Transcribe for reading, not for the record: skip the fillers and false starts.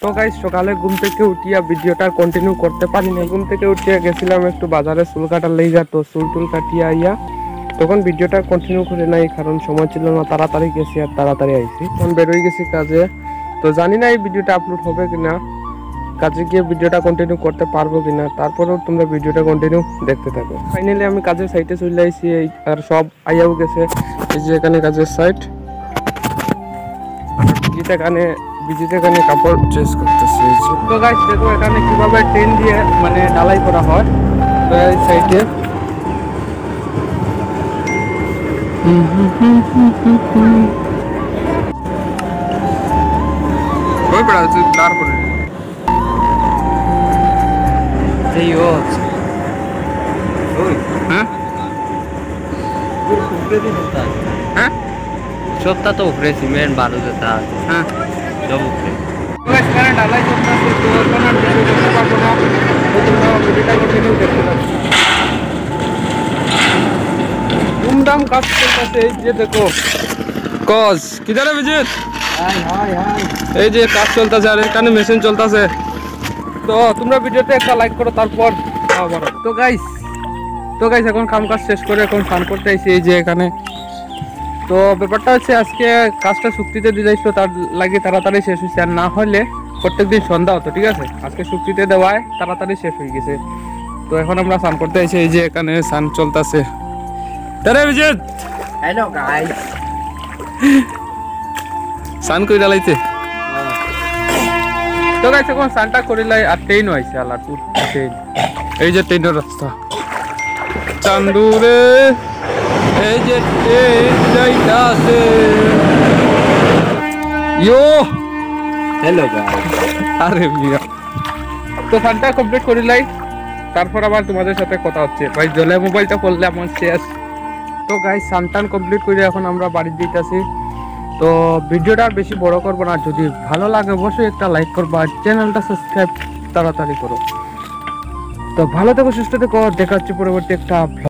তো গাইস সকালে ঘুম থেকে উঠিয়া ভিডিওটা কন্টিনিউ করতে পারি না। ঘুম থেকে উঠিয়া গেছিলাম একটু বাজারে চুল কাটার লেগা, তো চুল টুল কাটিয়া আইয়া তখন ভিডিওটা কন্টিনিউ করে নাই, কারণ সময় ছিল না। তাড়াতাড়ি গেছি আর তাড়াতাড়ি আইছি, তখন বেরোয় গেছি কাজে। তো জানি না এই ভিডিওটা আপলোড হবে কিনা, কাজে গিয়ে ভিডিওটা কন্টিনিউ করতে পারবো কিনা, তারপরেও তোমরা ভিডিওটা কন্টিনিউ দেখতে থাকো। ফাইনালি আমি কাজের সাইটে চলে আইছি, আর সব আইয়াও গেছে। এই যে এখানে কাজের সাইট, বিজিতে কানে কাপড় চেঞ্জ করতেছে। তো গাইস দেখো এখানে কিভাবে ট্রেন দিয়ে মানে ঢালাই করা হয়। তো এই সাইডে ওই পড়া তুই দাঁড় করে এই ও ওই হ্যাঁ হ্যাঁ সবটা তো উপরে সিমেন্ট বালু যেটা হ্যাঁ সব উপরে এখানে ঢালাই করতেছে। তো এখন আর বেশি করতে পারবো না, তো তোমরা ভিডিওটা কন্টিনিউ দেখতে থাকো। ধুমধাম কাজ চলতেছে। এই যে দেখো কজ কিধারে বিজিত, এই যে কাজ চলতেছে আর এখানে মেশিন চলতেছে। তো তোমরা ভিডিওতে একটা লাইক করো, তারপর তো গাইস এখন কাম কাজ শেষ করে এখন স্নান করতে আইছি এই যে এখানে। তো ব্যাপারটা হচ্ছে আজকে কাজটা চুক্তিতে দিয়েছিল, তার লাগে তাড়াতাড়ি শেষ হয়েছে, আর না হলে প্রত্যেকদিন সন্ধ্যা হতো। ঠিক আছে, আজকে চুক্তিতে দেওয়ায় তাড়াতাড়ি শেষ হয়ে গেছে। তো এখন আমরা স্নান করতে আইছি, এই যে এখানে স্নান চলতেছে। তারে বিজিত হ্যালো গাইস স্নান করে ডালাইতে। তো গাইস এখন স্নানটা করিলাই আর ট্রেন হয়েছে আলাদপুর ট্রেন। এই যে ট্রেনের রাস্তা চান্দুরে, এই যে ট্রেন যাইতাছে। ইয়ো হ্যালো গাইস আরে মিয়া, তো স্নানটা কমপ্লিট করিলাই, তারপর আবার তোমাদের সাথে কথা হচ্ছে। ভাই জলে মোবাইলটা করলে আমার শেষ। তো গাইস স্নান কমপ্লিট করে এখন আমরা বাড়ির দিকে আছি। তো ভিডিওটা আর বেশি বড় করবো না, যদি ভালো লাগে অবশ্যই একটা লাইক করবো আর চ্যানেলটা সাবস্ক্রাইব তাড়াতাড়ি করো। তো ভালো থেকো, সুস্থ থেকো, দেখা হচ্ছে পরবর্তী একটা